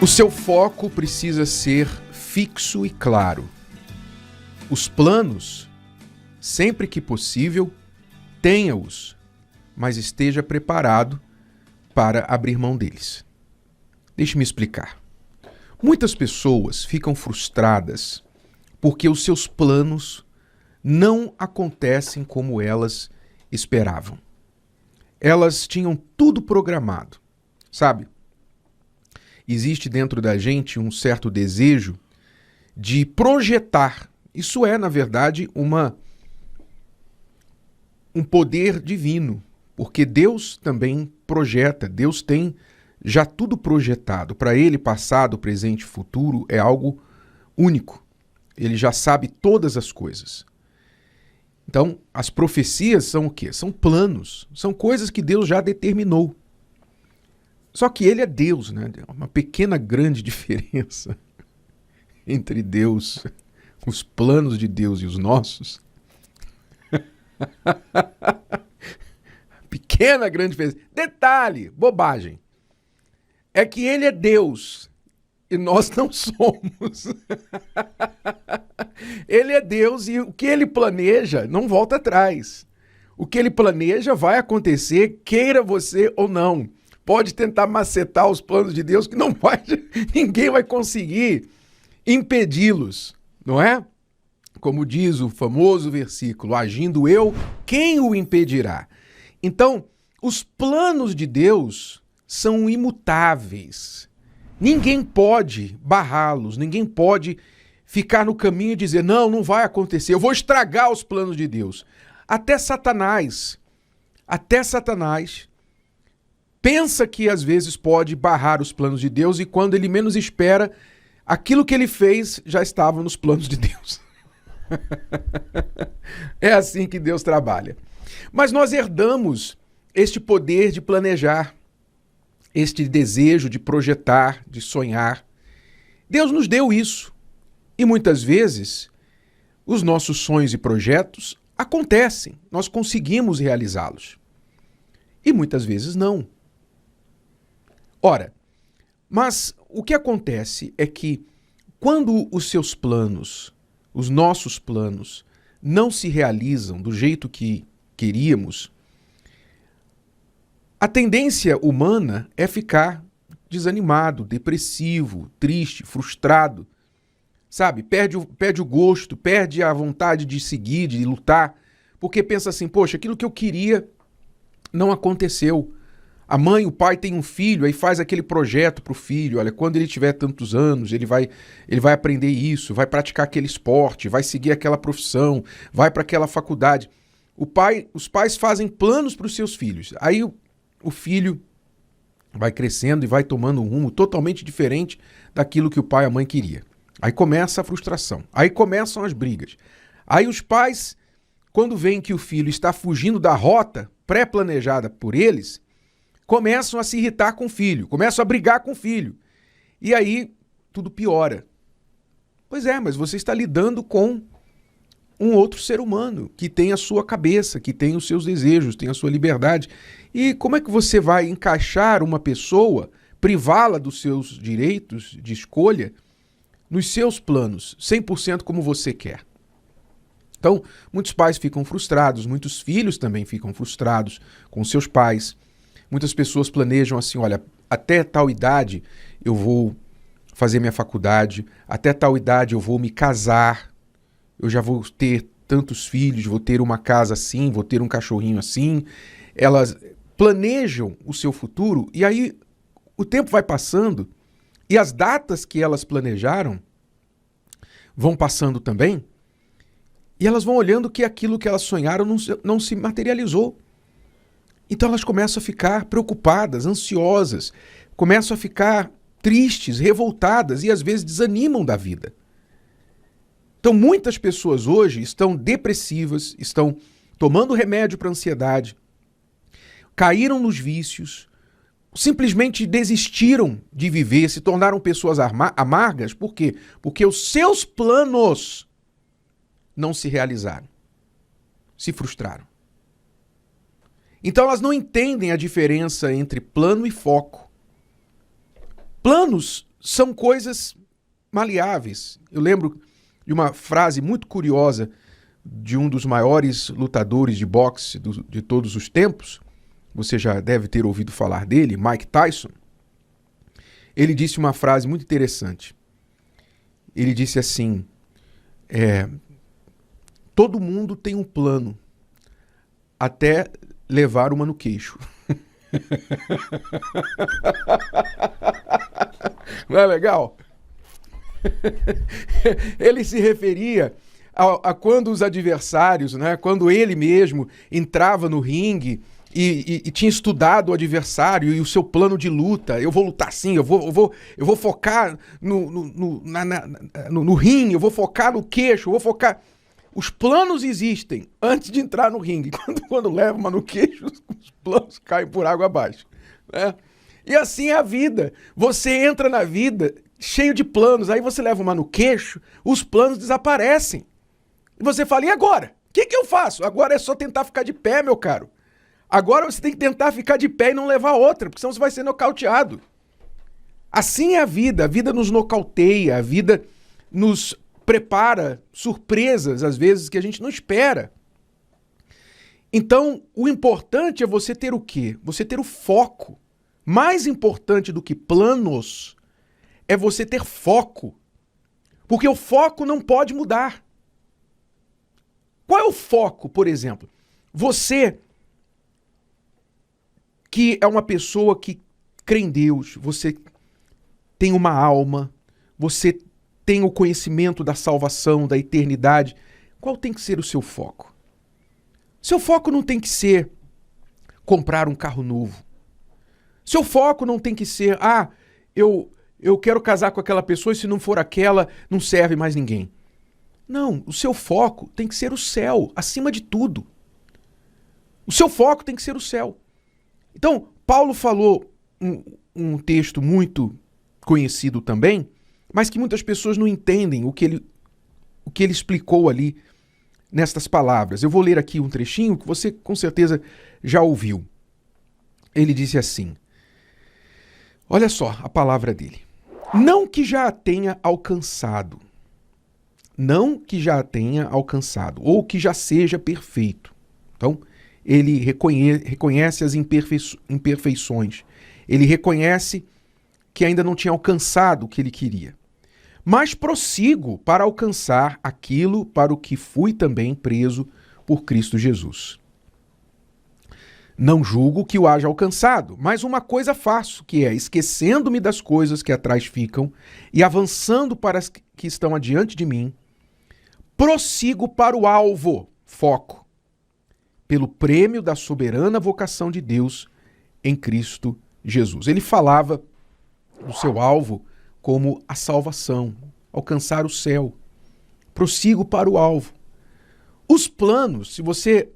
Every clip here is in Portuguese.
O seu foco precisa ser fixo e claro. Os planos, sempre que possível, tenha-os, mas esteja preparado para abrir mão deles. Deixe-me explicar. Muitas pessoas ficam frustradas porque os seus planos não acontecem como elas esperavam. Elas tinham tudo programado, sabe? Existe dentro da gente um certo desejo de projetar. Isso é, na verdade, um poder divino, porque Deus também projeta, Deus tem já tudo projetado. Para Ele, passado, presente e futuro é algo único. Ele já sabe todas as coisas. Então, as profecias são o quê? São planos, são coisas que Deus já determinou. Só que Ele é Deus, né? Uma pequena, grande diferença entre Deus, os planos de Deus e os nossos. Pequena, grande diferença. Detalhe, bobagem. É que Ele é Deus e nós não somos. Ele é Deus e o que Ele planeja não volta atrás. O que Ele planeja vai acontecer, queira você ou não. Pode tentar macetar os planos de Deus que não vai, ninguém vai conseguir impedi-los, não é? Como diz o famoso versículo, agindo eu, quem o impedirá? Então, os planos de Deus são imutáveis. Ninguém pode barrá-los, ninguém pode ficar no caminho e dizer, não vai acontecer, eu vou estragar os planos de Deus. Até Satanás pensa que às vezes pode barrar os planos de Deus e quando ele menos espera, aquilo que ele fez já estava nos planos de Deus. É assim que Deus trabalha. Mas nós herdamos este poder de planejar, este desejo de projetar, de sonhar. Deus nos deu isso. E muitas vezes, os nossos sonhos e projetos acontecem, nós conseguimos realizá-los. E muitas vezes não. Ora, mas o que acontece é que quando os seus planos, os nossos planos, não se realizam do jeito que queríamos, a tendência humana é ficar desanimado, depressivo, triste, frustrado, sabe? Perde o gosto, perde a vontade de seguir, de lutar, porque pensa assim, poxa, aquilo que eu queria não aconteceu. A mãe, o pai tem um filho, aí faz aquele projeto para o filho, olha, quando ele tiver tantos anos, ele vai aprender isso, vai praticar aquele esporte, vai seguir aquela profissão, vai para aquela faculdade. Os pais fazem planos para os seus filhos. Aí o filho vai crescendo e vai tomando um rumo totalmente diferente daquilo que o pai e a mãe queria. Aí começa a frustração, aí começam as brigas. Aí os pais, quando veem que o filho está fugindo da rota pré-planejada por eles, começam a se irritar com o filho, começam a brigar com o filho. E aí tudo piora. Pois é, mas você está lidando com um outro ser humano que tem a sua cabeça, que tem os seus desejos, tem a sua liberdade. E como é que você vai encaixar uma pessoa, privá-la dos seus direitos de escolha, nos seus planos, 100% como você quer? Então, muitos pais ficam frustrados, muitos filhos também ficam frustrados com seus pais. Muitas pessoas planejam assim, olha, até tal idade eu vou fazer minha faculdade, até tal idade eu vou me casar, eu já vou ter tantos filhos, vou ter uma casa assim, vou ter um cachorrinho assim. Elas planejam o seu futuro e aí o tempo vai passando e as datas que elas planejaram vão passando também e elas vão olhando que aquilo que elas sonharam não se materializou. Então elas começam a ficar preocupadas, ansiosas, começam a ficar tristes, revoltadas e às vezes desanimam da vida. Então muitas pessoas hoje estão depressivas, estão tomando remédio para ansiedade, caíram nos vícios, simplesmente desistiram de viver, se tornaram pessoas amargas. Por quê? Porque os seus planos não se realizaram, se frustraram. Então elas não entendem a diferença entre plano e foco. Planos são coisas maleáveis. Eu lembro de uma frase muito curiosa de um dos maiores lutadores de boxe de todos os tempos. Você já deve ter ouvido falar dele, Mike Tyson. Ele disse uma frase muito interessante. Ele disse assim, todo mundo tem um plano, até levar uma no queixo. Não é legal? Ele se referia a quando os adversários, né, quando ele mesmo entrava no ringue e tinha estudado o adversário e o seu plano de luta. Eu vou lutar assim, eu vou focar no ringue, eu vou focar no queixo, eu vou focar... Os planos existem antes de entrar no ringue. Quando leva uma no queixo, os planos caem por água abaixo. Né? E assim é a vida. Você entra na vida cheio de planos, aí você leva uma no queixo, os planos desaparecem. E você fala, e agora? O que eu faço? Agora é só tentar ficar de pé, meu caro. Agora você tem que tentar ficar de pé e não levar outra, porque senão você vai ser nocauteado. Assim é a vida nos nocauteia, a vida nos prepara surpresas, às vezes, que a gente não espera. Então, o importante é você ter o quê? Você ter o foco. Mais importante do que planos é você ter foco. Porque o foco não pode mudar. Qual é o foco, por exemplo? Você que é uma pessoa que crê em Deus, você tem uma alma, você tem o conhecimento da salvação, da eternidade. Qual tem que ser o seu foco? Seu foco não tem que ser comprar um carro novo. Seu foco não tem que ser, eu quero casar com aquela pessoa e se não for aquela, não serve mais ninguém. Não, o seu foco tem que ser o céu, acima de tudo. O seu foco tem que ser o céu. Então, Paulo falou um texto muito conhecido também, mas que muitas pessoas não entendem o que ele explicou ali nestas palavras. Eu vou ler aqui um trechinho que você com certeza já ouviu. Ele disse assim, olha só a palavra dele. Não que já a tenha alcançado, ou que já seja perfeito. Então, ele reconhece as imperfeições. Ele reconhece que ainda não tinha alcançado o que ele queria. Mas prossigo para alcançar aquilo para o que fui também preso por Cristo Jesus. Não julgo que o haja alcançado, mas uma coisa faço, que é, esquecendo-me das coisas que atrás ficam e avançando para as que estão adiante de mim, prossigo para o alvo, foco, pelo prêmio da soberana vocação de Deus em Cristo Jesus. Ele falava do seu alvo como a salvação, alcançar o céu. Prossigo para o alvo. Os planos, se você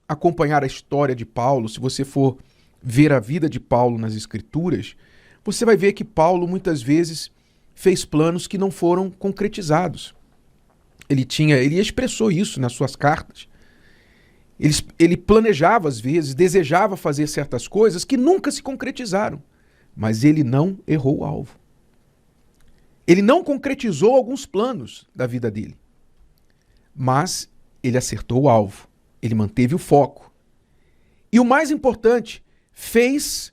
acompanhar a história de Paulo, se você for ver a vida de Paulo nas Escrituras, você vai ver que Paulo muitas vezes fez planos que não foram concretizados. Ele expressou isso nas suas cartas. Ele planejava às vezes, desejava fazer certas coisas que nunca se concretizaram, mas ele não errou o alvo. Ele não concretizou alguns planos da vida dele, mas ele acertou o alvo, ele manteve o foco. E o mais importante, fez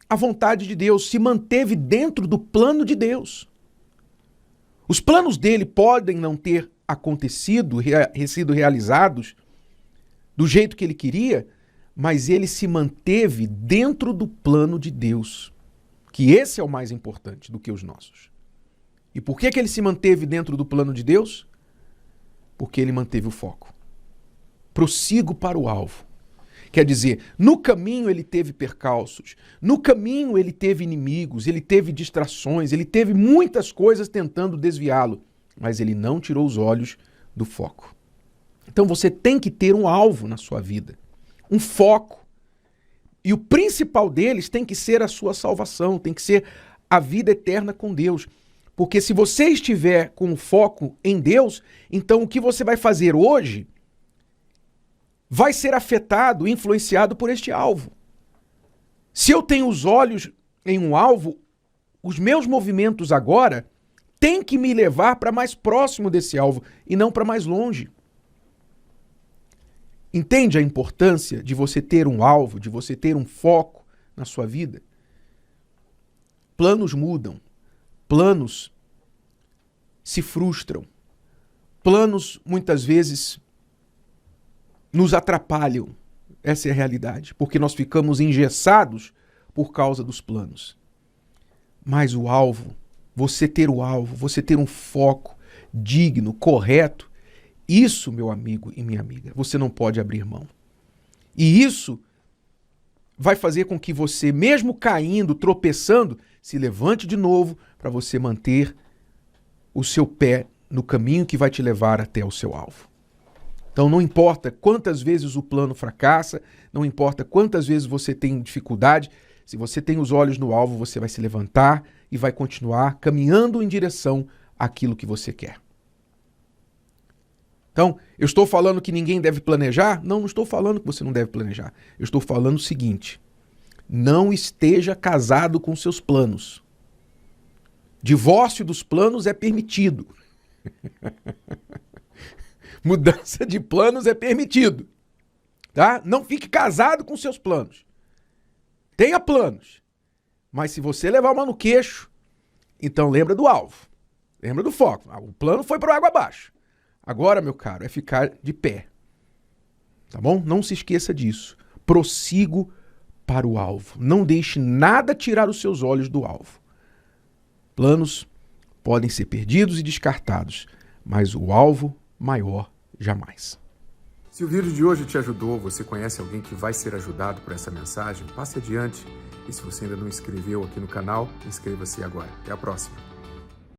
a vontade de Deus, se manteve dentro do plano de Deus. Os planos dele podem não ter acontecido, sido realizados do jeito que ele queria, mas ele se manteve dentro do plano de Deus, que esse é o mais importante do que os nossos. E por que ele se manteve dentro do plano de Deus? Porque ele manteve o foco. Prossigo para o alvo. Quer dizer, no caminho ele teve percalços, no caminho ele teve inimigos, ele teve distrações, ele teve muitas coisas tentando desviá-lo, mas ele não tirou os olhos do foco. Então você tem que ter um alvo na sua vida, um foco. E o principal deles tem que ser a sua salvação, tem que ser a vida eterna com Deus. Porque se você estiver com o foco em Deus, então o que você vai fazer hoje vai ser afetado, influenciado por este alvo. Se eu tenho os olhos em um alvo, os meus movimentos agora têm que me levar para mais próximo desse alvo e não para mais longe. Entende a importância de você ter um alvo, de você ter um foco na sua vida? Planos mudam, planos se frustram, planos muitas vezes nos atrapalham. Essa é a realidade, porque nós ficamos engessados por causa dos planos. Mas o alvo, você ter o alvo, você ter um foco digno, correto, isso, meu amigo e minha amiga, você não pode abrir mão. E isso vai fazer com que você, mesmo caindo, tropeçando, se levante de novo para você manter o seu pé no caminho que vai te levar até o seu alvo. Então não importa quantas vezes o plano fracassa, não importa quantas vezes você tem dificuldade, se você tem os olhos no alvo, você vai se levantar e vai continuar caminhando em direção àquilo que você quer. Então, eu estou falando que ninguém deve planejar? Não, não estou falando que você não deve planejar. Eu estou falando o seguinte: não esteja casado com seus planos. Divórcio dos planos é permitido. Mudança de planos é permitido. Tá? Não fique casado com seus planos. Tenha planos. Mas se você levar uma no queixo, então lembra do alvo. Lembra do foco. O plano foi para água abaixo. Agora, meu caro, é ficar de pé. Tá bom? Não se esqueça disso. Prossigo para o alvo. Não deixe nada tirar os seus olhos do alvo. Planos podem ser perdidos e descartados, mas o alvo maior jamais. Se o vídeo de hoje te ajudou, você conhece alguém que vai ser ajudado por essa mensagem, passe adiante. E se você ainda não inscreveu aqui no canal, inscreva-se agora. Até a próxima.